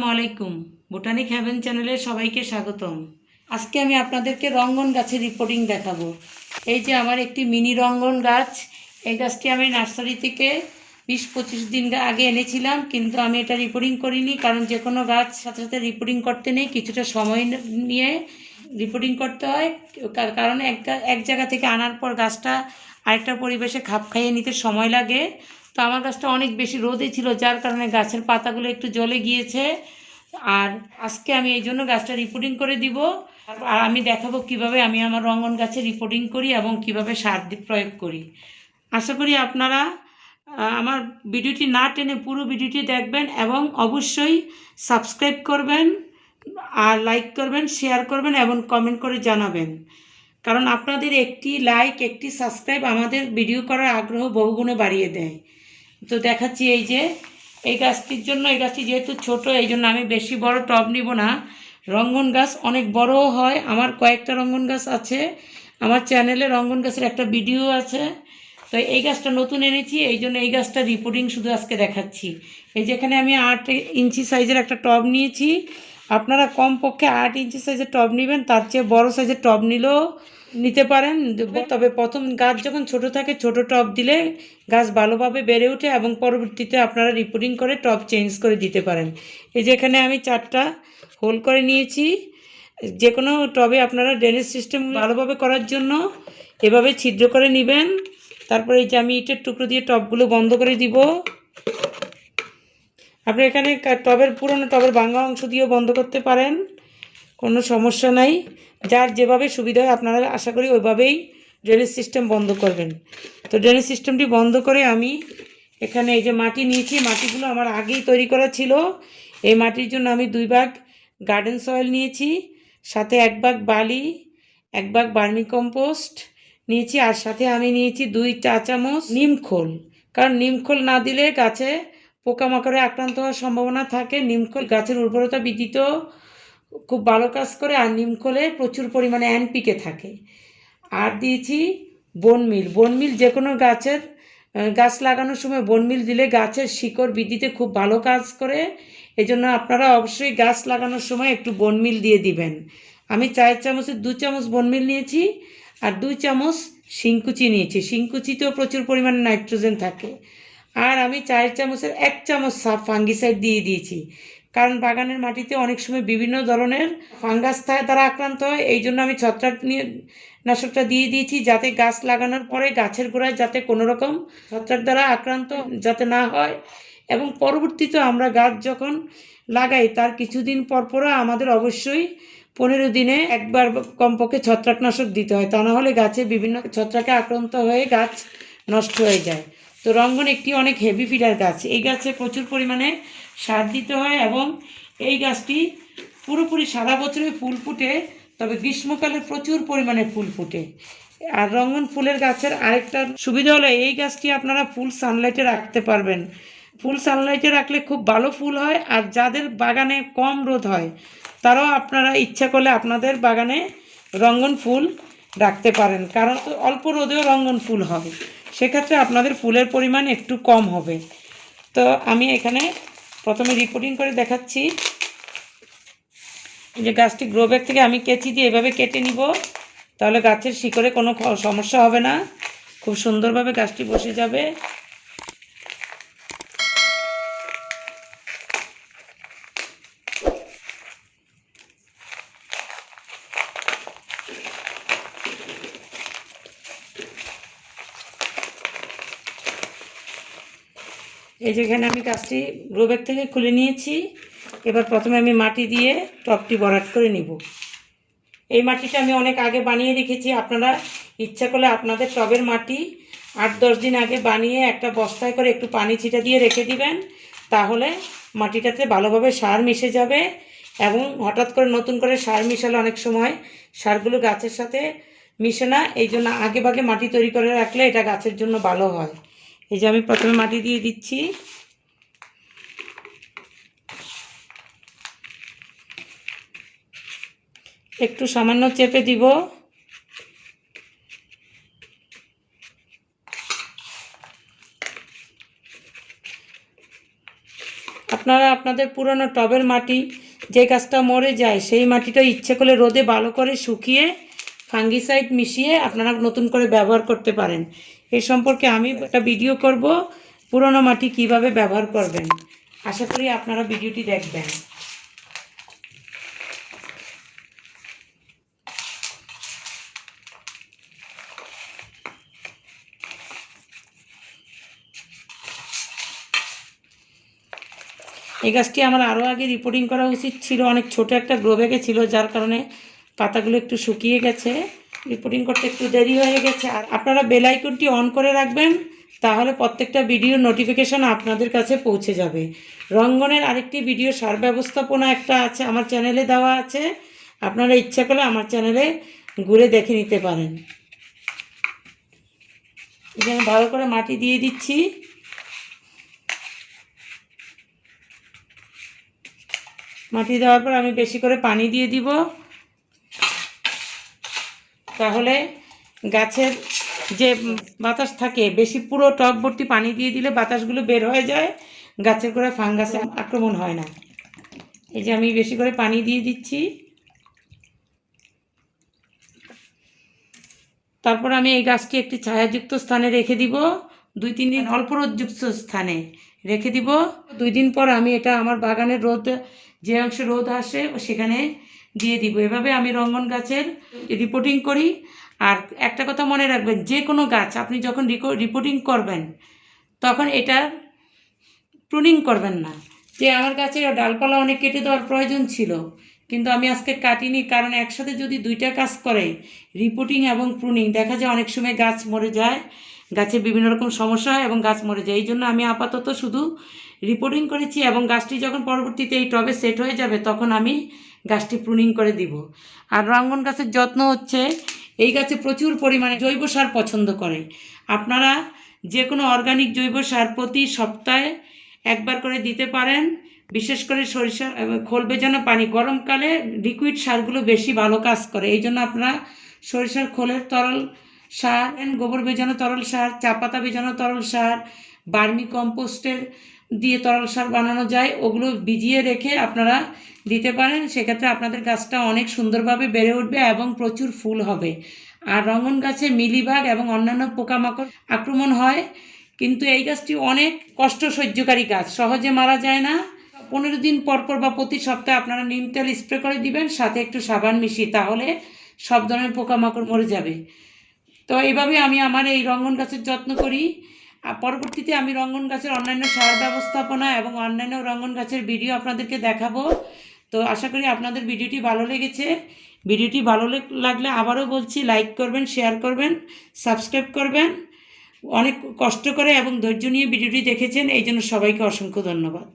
আসসালামু আলাইকুম। Botanic haven চ্যানেলে সবাইকে স্বাগতম। আজকে আমি আপনাদেরকে রঙ্গন গাছের রিপোর্টিং দেখাবো। এই যে আমার একটি মিনি রঙ্গন গাছ। এই গাছটি আমি নার্সারি থেকে 20-25 দিন আগে এনেছিলাম, কিন্তু আমি এটা রিপোর্টিং করিনি, কারণ যে কোনো গাছ সাথে সাথে রিপোর্টিং করতে নেই, কিছুটা সময় নিয়ে রিপোর্টিং করতে হয়। কারণ এক জায়গা থেকে আনার পর গাছটা আরেকটা পরিবেশে খাপ খাইয়ে নিতে সময় লাগে। তো আমার গাছটা অনেক বেশি রোদে ছিল, যার কারণে গাছের পাতাগুলো একটু জ্বলে গিয়েছে। আর আজকে আমি এই জন্য গাছটা রিপোর্টিং করে দিব, আর আমি দেখাবো কিভাবে আমি আমার রঙ্গন গাছে রিপোর্টিং করি এবং কিভাবে সার প্রয়োগ করি। আশা করি আপনারা আমার ভিডিওটি না টেনে পুরো ভিডিওটি দেখবেন এবং অবশ্যই সাবস্ক্রাইব করবেন, আর লাইক করবেন, শেয়ার করবেন এবং কমেন্ট করে জানাবেন, কারণ আপনাদের একটি লাইক, একটি সাবস্ক্রাইব আমাদের ভিডিও করার আগ্রহ বহুগুণে বাড়িয়ে দেয়। তো দেখাচ্ছি, এই যে এই গাছটির জন্য, এই গাছটি যেহেতু ছোট, এই জন্য আমি বেশি বড় টব নিব না। রঙ্গন গাছ অনেক বড়ও হয়, আমার কয়েকটা রঙ্গন গাছ আছে, আমার চ্যানেলে রঙ্গন গাছের একটা ভিডিও আছে। তো এই গাছটা নতুন এনেছি, এই জন্য এই গাছটা রিপোর্টিং শুধু আজকে দেখাচ্ছি। এই যেখানে আমি 8 ইঞ্চি সাইজের একটা টব নিয়েছি। আপনারা কমপক্ষে 8 ইঞ্চি সাইজের টব নেবেন, তার চেয়ে বড় সাইজের টব নিলেও নিতে পারেন। তবে প্রথম গাছ যখন ছোট থাকে, ছোট টব দিলে গাছ ভালোভাবে বেড়ে ওঠে এবং পরবর্তীতে আপনারা রিপোর্টিং করে টব চেঞ্জ করে দিতে পারেন। এই যে এখানে আমি 4টা হোল করে নিয়েছি। যে কোনো টবে আপনারা ড্রেনেজ সিস্টেম ভালোভাবে করার জন্য এভাবে ছিদ্র করে নেবেন। তারপরে এই যে আমি ইটের টুকরো দিয়ে টবগুলো বন্ধ করে দিব। আপনি এখানে টবের পুরনো টবের ভাঙা অংশ দিয়েও বন্ধ করতে পারেন, কোনো সমস্যা নাই। যার যেভাবে সুবিধা হয় আপনারা আশা করি ওইভাবেই ড্রেনেজ সিস্টেম বন্ধ করবেন। তো ড্রেনেজ সিস্টেমটি বন্ধ করে আমি এখানে এই যে মাটি নিয়েছি, মাটিগুলো আমার আগেই তৈরি করা ছিল। এই মাটির জন্য আমি 2 ভাগ গার্ডেন সয়েল নিয়েছি, সাথে 1 ভাগ বালি, 1 ভাগ ভার্মি কম্পোস্ট নিয়েছি, আর সাথে আমি নিয়েছি 2 চা চামচ নিমখোল। কারণ নিমখোল না দিলে গাছে পোকামাকড়ে আক্রান্ত হওয়ার সম্ভাবনা থাকে। নিমখোল গাছের উর্বরতা বৃদ্ধিতেও খুব ভালো কাজ করে, আর নিমখোলে প্রচুর পরিমাণে এনপিকে থাকে। আর দিয়েছি বোনমিল। বোনমিল যে কোনো গাছ লাগানোর সময় বোনমিল দিলে গাছের শিকড় বৃদ্ধিতে খুব ভালো কাজ করে। এজন্য আপনারা অবশ্যই গাছ লাগানোর সময় একটু বোনমিল দিয়ে দিবেন। আমি 4 চামচের 2 চামচ বোনমিল নিয়েছি, আর 2 চামচ শিংকুচি নিয়েছি। শিংকুচিতেও প্রচুর পরিমাণে নাইট্রোজেন থাকে। আর আমি 4 চামচের 1 চামচ ফাঙ্গিসাইড দিয়ে দিয়েছি, কারণ বাগানের মাটিতে অনেক সময় বিভিন্ন ধরনের ফাঙ্গাস দ্বারা আক্রান্ত হয়। এই জন্য আমি ছত্রাকনাশকটা দিয়ে দিয়েছি, যাতে গাছ লাগানোর পরে গাছের গোড়ায় যাতে কোনো রকম ছত্রাক দ্বারা আক্রান্ত যাতে না হয়, এবং পরবর্তীতে আমরা গাছ যখন লাগাই তার কিছুদিন পরও আমাদের অবশ্যই 15 দিনে একবার কমপক্ষে ছত্রাকনাশক দিতে হয়, তা না হলে গাছে বিভিন্ন ছত্রাকে আক্রান্ত হয়ে গাছ নষ্ট হয়ে যায়। তো রঙ্গন একটি অনেক হেভি ফিডার গাছ। এই গাছে প্রচুর পরিমাণে সার দিতে হয়, এবং এই গাছটি পুরোপুরি সারা বছরে ফুল ফুটে, তবে গ্রীষ্মকালে প্রচুর পরিমাণে ফুল ফুটে। আর রঙ্গন ফুলের গাছের আরেকটা সুবিধা হলো এই গাছটি আপনারা ফুল সানলাইটে রাখতে পারবেন। ফুল সানলাইটে রাখলে খুব ভালো ফুল হয়, আর যাদের বাগানে কম রোদ হয় তারাও আপনারা ইচ্ছা করলে আপনাদের বাগানে রঙ্গন ফুল রাখতে পারেন, কারণ অল্প রোদেও রঙ্গন ফুল হবে, সেক্ষেত্রে আপনাদের ফুলের পরিমাণ একটু কম হবে। তো আমি এখানে প্রথমে রিপোর্টিং করে দেখাচ্ছি। এই যে গাছটি গ্রো ব্যাগ থেকে আমি কেচি দিয়ে এভাবে কেটে নিব, তাহলে গাছের শিকড়ে কোনো সমস্যা হবে না, খুব সুন্দরভাবে গাছটি বসে যাবে। এই যেখানে আমি গাছটি গ্রো ব্যাগ থেকে খুলে নিয়েছি। এবার প্রথমে আমি মাটি দিয়ে টবটি ভরাট করে নিব। এই মাটিটা আমি অনেক আগে বানিয়ে রেখেছি, আপনারা ইচ্ছা করলে আপনাদের টবের মাটি 8-10 দিন আগে বানিয়ে একটা বস্তায় করে একটু পানি ছিটা দিয়ে রেখে দিবেন, তাহলে মাটিটাতে ভালোভাবে সার মিশে যাবে। এবং হঠাৎ করে নতুন করে সার মিশালে অনেক সময় সারগুলো গাছের সাথে মিশে না, এই জন্য আগে ভাগে মাটি তৈরি করে রাখলে এটা গাছের জন্য ভালো হয়। এই যে আমি প্রথমে মাটি দিয়ে দিচ্ছি। একটু সামান্য চেপে দিব। আপনারা আপনাদের পুরনো টবের মাটি যে গাছটা মরে যায় সেই মাটিটা ইচ্ছে করে রোদে ভালো করে শুকিয়ে ফাঙ্গিসাইড মিশিয়ে আপনারা নতুন করে ব্যবহার করতে পারেন। এই সম্পর্কে আমি একটা ভিডিও করব, পুরনো মাটি কিভাবে ব্যবহার করবেন। আশা করি আপনারা ভিডিওটি দেখবেন। এই গাছটি আমার আরও আগে রিপোর্টিং করা উচিত ছিল, অনেক ছোট একটা গ্রো ব্যাগে ছিল, যার কারণে পাতাগুলো একটু শুকিয়ে গেছে, রিপোর্টিং করতে একটু দেরি হয়ে গেছে। আর আপনারা বেল আইকনটি অন করে রাখবেন, তাহলে প্রত্যেকটা ভিডিওর নোটিফিকেশান আপনাদের কাছে পৌঁছে যাবে। রঙ্গনের আরেকটি ভিডিও সার ব্যবস্থাপনা একটা আছে, আমার চ্যানেলে দেওয়া আছে, আপনারা ইচ্ছা করলে আমার চ্যানেলে ঘুরে দেখে নিতে পারেন। এখানে ভালো করে মাটি দিয়ে দিচ্ছি। মাটি দেওয়ার পর আমি বেশি করে পানি দিয়ে দিব, তাহলে গাছের যে বাতাস থাকে, বেশি পুরো টব ভর্তি পানি দিয়ে দিলে বাতাসগুলো বের হয়ে যায়, গাছের গোড়ায় ফাঙ্গাসের আক্রমণ হয় না। এই যে আমি বেশি করে পানি দিয়ে দিচ্ছি। তারপর আমি এই গাছটি একটি ছায়াযুক্ত স্থানে রেখে দিব, 2-3 দিন অল্প রোদযুক্ত স্থানে রেখে দিব। 2 দিন পর আমি এটা আমার বাগানের রোদ, যে অংশে রোদ আসে সেখানে দিয়ে দিব। এভাবে আমি রঙ্গন গাছের রিপোর্টিং করি। আর একটা কথা মনে রাখবেন, যে কোনো গাছ আপনি যখন রিপোর্টিং করবেন তখন এটার প্রুনিং করবেন না। যে আমার গাছের ডালপালা অনেক কেটে দেওয়ার প্রয়োজন ছিল, কিন্তু আমি আজকে কাটিনি, কারণ একসাথে যদি দুইটা কাজ করে, রিপোর্টিং এবং প্রুনিং, দেখা যায় অনেক সময় গাছ মরে যায়, গাছে বিভিন্ন রকম সমস্যা হয় এবং গাছ মরে যায়। এই জন্য আমি আপাতত শুধু রিপোর্টিং করেছি, এবং গাছটি যখন পরবর্তীতে এই টবে সেট হয়ে যাবে তখন আমি গাছটি প্রুনিং করে দিব। আর রঙ্গন গাছের যত্ন হচ্ছে, এই গাছে প্রচুর পরিমাণে জৈব সার পছন্দ করে। আপনারা যে কোনো অর্গানিক জৈব সার প্রতি সপ্তাহে একবার করে দিতে পারেন। বিশেষ করে সরিষার খোল ভেজানো পানি, গরমকালে লিকুইড সারগুলো বেশি ভালো কাজ করে। এই জন্য আপনারা সরিষার খোলের তরল সার, গোবর ভেজানো তরল সার, চা পাতা ভেজানো তরল সার, বার্মি কম্পোস্টের দিয়ে তরল সার বানানো যায়, ওগুলো ভিজিয়ে রেখে আপনারা দিতে পারেন। সেক্ষেত্রে আপনাদের গাছটা অনেক সুন্দরভাবে বেড়ে উঠবে এবং প্রচুর ফুল হবে। আর রঙ্গন গাছে মিলিবাগ এবং অন্যান্য পোকামাকড় আক্রমণ হয়, কিন্তু এই গাছটি অনেক কষ্ট সহ্যকারী গাছ, সহজে মারা যায় না। 15 দিন পর পর বা প্রতি সপ্তাহে আপনারা নিম তেল স্প্রে করে দিবেন, সাথে একটু সাবান মিশিয়ে, তাহলে সব ধরনের পোকামাকড় মরে যাবে। তো এইভাবে আমি আমার এই রঙ্গন গাছের যত্ন করি। আর পরবর্তীতে আমি রঙ্গন গাছের অন্যান্য সার ব্যবস্থাপনা এবং অন্যান্য রঙ্গন গাছের ভিডিও আপনাদেরকে দেখাবো। তো আশা করি আপনাদের ভিডিওটি ভালো লেগেছে। ভিডিওটি ভালো লাগলে আবারও বলছি, লাইক করবেন, শেয়ার করবেন, সাবস্ক্রাইব করবেন। অনেক কষ্ট করে এবং ধৈর্য নিয়ে ভিডিওটি দেখেছেন, এই জন্য সবাইকে অসংখ্য ধন্যবাদ।